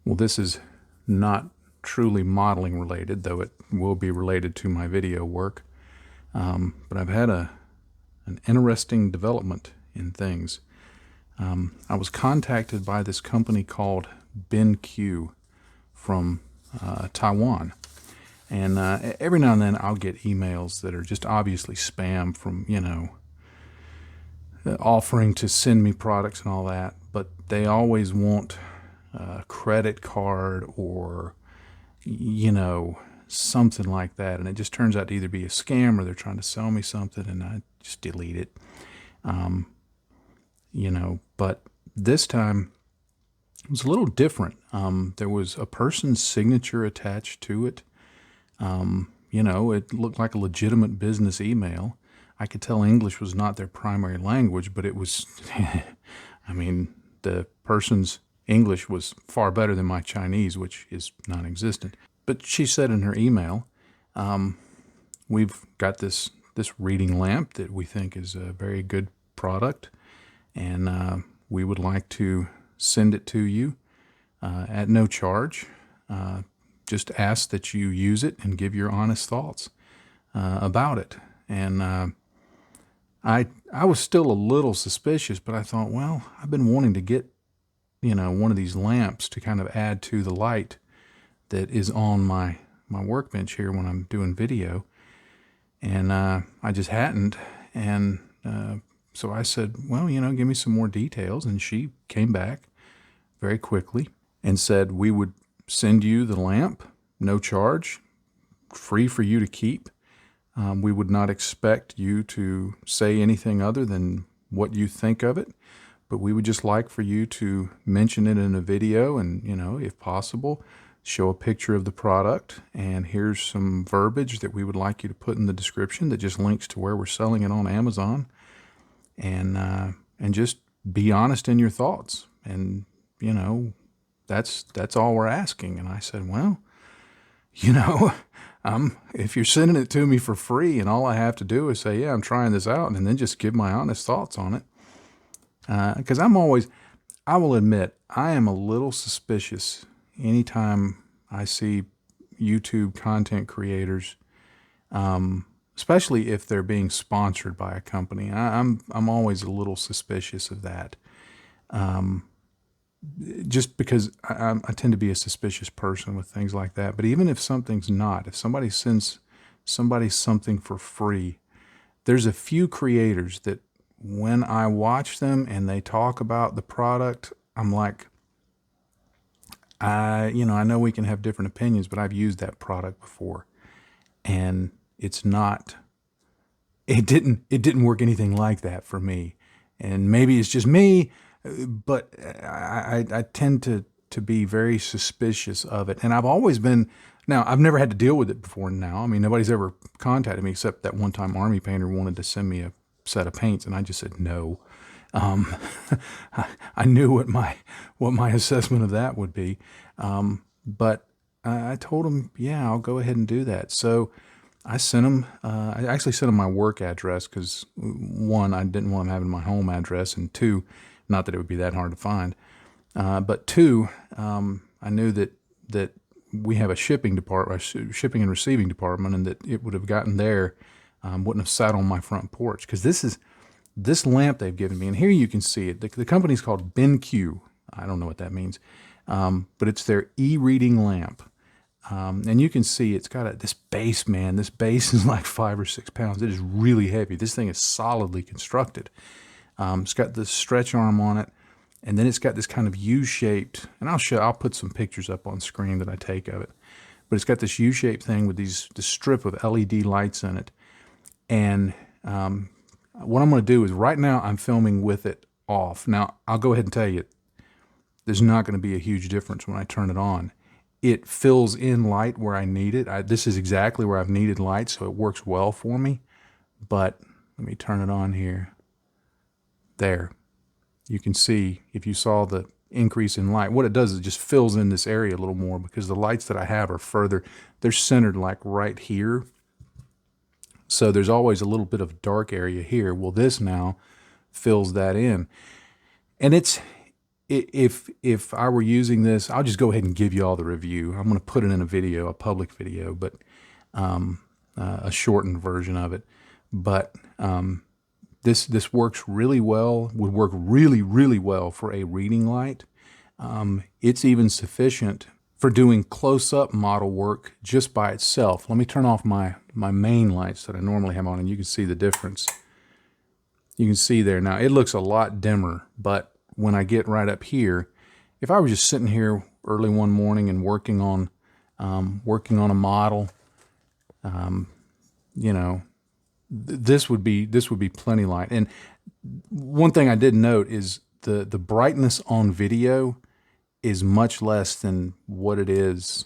Well, this is not truly modeling related, though it will be related to my video work. But I've had an interesting development in things. I was contacted by this company called mp4 from Taiwan. And every now and then I'll get emails that are just obviously spam from, offering to send me products and all that. But they always want a credit card or, something like that. And it just turns out to either be a scam or they're trying to sell me something, and I just delete it. But this time it was a little different. There was a person's signature attached to it. It looked like a legitimate business email. I could tell English was not their primary language, but it was, the person's English was far better than my Chinese, which is non-existent. But she said in her email, we've got this reading lamp that we think is a very good product, and we would like to send it to you at no charge. Just ask that you use it and give your honest thoughts about it. And I was still a little suspicious, but I thought, well, I've been wanting to get, one of these lamps to kind of add to the light that is on my workbench here when I'm doing video. And I just hadn't. And so I said, well, give me some more details. And she came back very quickly and said we would send you the lamp, no charge, free for you to keep. We would not expect you to say anything other than what you think of it, but we would just like for you to mention it in a video and, if possible, show a picture of the product. And here's some verbiage that we would like you to put in the description that just links to where we're selling it on Amazon. And just be honest in your thoughts. And, that's all we're asking. And I said, well, if you're sending it to me for free and all I have to do is say, yeah, I'm trying this out, and then just give my honest thoughts on it. Because I will admit, I am a little suspicious anytime I see YouTube content creators, especially if they're being sponsored by a company. I'm always a little suspicious of that. Just because I tend to be a suspicious person with things like that. But even if something's not, if somebody sends somebody something for free, there's a few creators that when I watch them and they talk about the product, I'm like, I know we can have different opinions, but I've used that product before, and it didn't work anything like that for me. And maybe it's just me, but I tend to be very suspicious of it. And I've always been, now I've never had to deal with it before now. Nobody's ever contacted me except that one time Army painter wanted to send me a set of paints, and I just said no. I knew what my assessment of that would be. But I told him, yeah, I'll go ahead and do that. So I sent him, I actually sent him my work address because, one, I didn't want him having my home address, and two, not that it would be that hard to find, but two, I knew that we have a shipping and receiving department, and that it would have gotten there, wouldn't have sat on my front porch, because this lamp they've given me, and here you can see it. The company's called mp4. I don't know what that means, but it's their e-reading lamp. And you can see it's got this base, man. This base is like 5 or 6 pounds. It is really heavy. This thing is solidly constructed. It's got this stretch arm on it, and then it's got this kind of U-shaped, and I'll put some pictures up on screen that I take of it. But it's got this U-shaped thing with this strip of LED lights in it. And what I'm going to do is, right now I'm filming with it off. Now, I'll go ahead and tell you, there's not going to be a huge difference when I turn it on. It fills in light where I need it. This is exactly where I've needed light, so it works well for me. But let me turn it on here. There. You can see, if you saw the increase in light, what it does is it just fills in this area a little more, because the lights that I have are further. They're centered like right here. So there's always a little bit of dark area here. Well, this now fills that in. And if I were using this, I'll just go ahead and give you all the review. I'm going to put it in a video, a public video, but a shortened version of it. But this works really well. Would work really, really well for a reading light. It's even sufficient for doing close-up model work just by itself. Let me turn off my main lights that I normally have on, and you can see the difference. You can see there now, it looks a lot dimmer, but when I get right up here, if I were just sitting here early one morning and working on a model, you know, this would be plenty light. And one thing I did note is the brightness on video is much less than what it is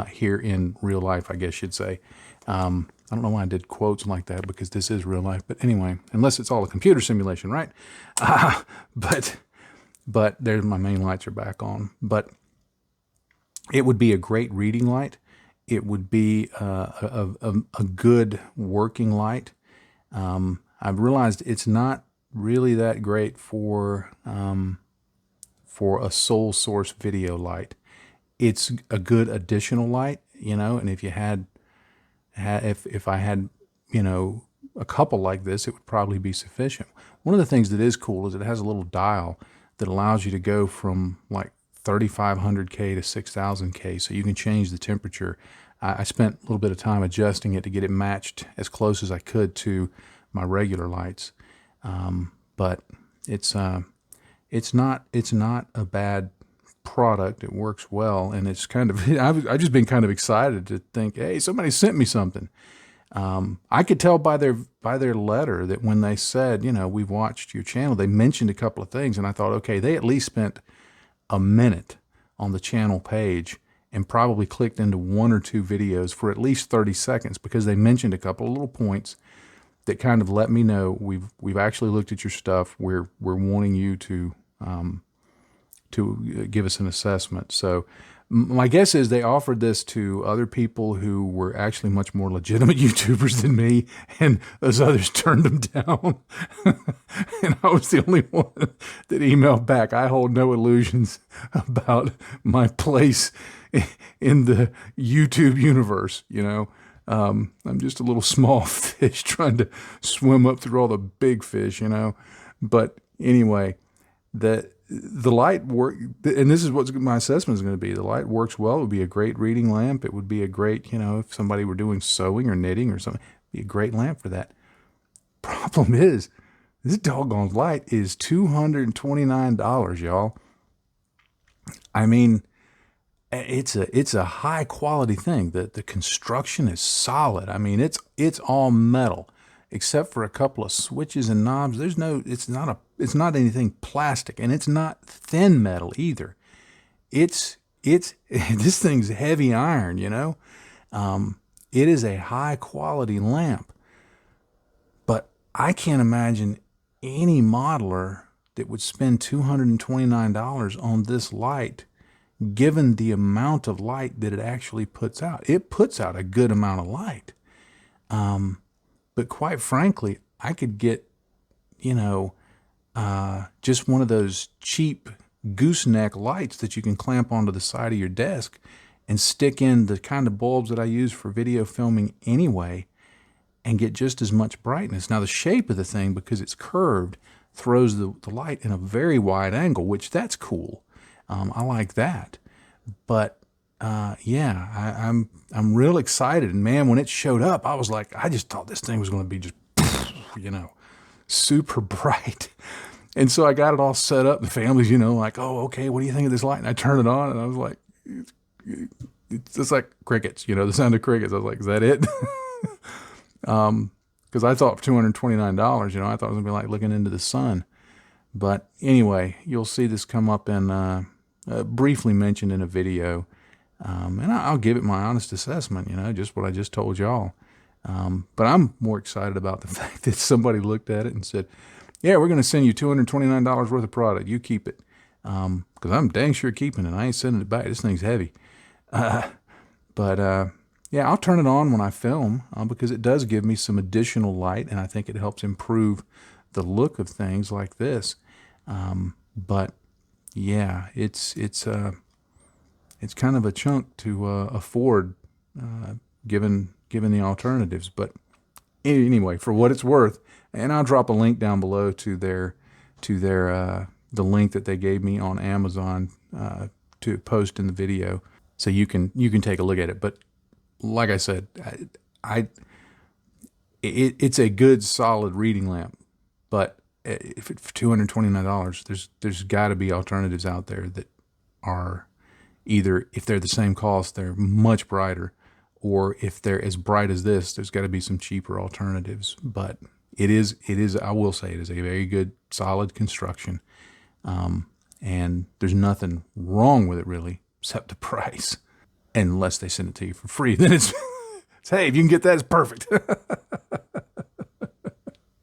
here in real life, I guess you'd say. I don't know why I did quotes like that, because this is real life. But anyway, unless it's all a computer simulation, right? But there's my main lights are back on. But it would be a great reading light. It would be a good working light. I've realized it's not really that great for a sole source video light. It's a good additional light, you know, and if you had if I had, you know, a couple like this, it would probably be sufficient. One of the things that is cool is it has a little dial that allows you to go from like 3500K to 6000K, so you can change the temperature. I spent a little bit of time adjusting it to get it matched as close as I could to my regular lights, but it's not a bad product. It works well, and it's kind of I've just been kind of excited to think, hey, somebody sent me something. I could tell by their letter that when they said, you know, we've watched your channel, they mentioned a couple of things, and I thought, okay, they at least spent a minute on the channel page and probably clicked into one or two videos for at least 30 seconds, because they mentioned a couple of little points that kind of let me know we've actually looked at your stuff. We're wanting you to give us an assessment. So my guess is they offered this to other people who were actually much more legitimate YouTubers than me, and those others turned them down. And I was the only one that emailed back. I hold no illusions about my place in the YouTube universe, you know. I'm just a little small fish trying to swim up through all the big fish, you know. But anyway, the light work, and this is what my assessment is going to be. The light works well. It would be a great reading lamp. It would be a great, you know, if somebody were doing sewing or knitting or something, it'd be a great lamp for that. Problem is, this doggone light is $229, y'all. I mean, it's a high quality thing. The construction is solid. I mean, it's all metal, except for a couple of switches and knobs. It's not anything plastic, and it's not thin metal either. It's this thing's heavy iron, you know. It is a high quality lamp, but I can't imagine any modeler that would spend $229 on this light, given the amount of light that it actually puts out. It puts out a good amount of light. But quite frankly, I could get, you know, just one of those cheap gooseneck lights that you can clamp onto the side of your desk and stick in the kind of bulbs that I use for video filming anyway, and get just as much brightness. Now, the shape of the thing, because it's curved, throws the light in a very wide angle, which that's cool. I like that. But yeah, I'm real excited. And man, when it showed up, I was like, I just thought this thing was going to be just, you know, super bright. And so I got it all set up. The family's, you know, like, oh, okay, what do you think of this light? And I turn it on, and I was like, it's just like crickets, you know, the sound of crickets. I was like, is that it? Because I thought for $229, you know, I thought it was going to be like looking into the sun. But anyway, you'll see this come up in briefly mentioned in a video. And I'll give it my honest assessment, you know, just what I just told y'all. But I'm more excited about the fact that somebody looked at it and said, yeah, we're going to send you $229 worth of product. You keep it. Because I'm dang sure keeping it. I ain't sending it back. This thing's heavy. But yeah, I'll turn it on when I film, because it does give me some additional light, and I think it helps improve the look of things like this. But yeah, it's kind of a chunk to afford, given the alternatives. But anyway, for what it's worth, and I'll drop a link down below to their the link that they gave me on Amazon to post in the video, so you can take a look at it. But like I said, it's a good solid reading lamp, but if it's for $229, there's got to be alternatives out there that are either, if they're the same cost, they're much brighter, or if they're as bright as this, there's got to be some cheaper alternatives. But it is, I will say, it is a very good solid construction, and there's nothing wrong with it really, except the price. Unless they send it to you for free, then it's hey, if you can get that, it's perfect.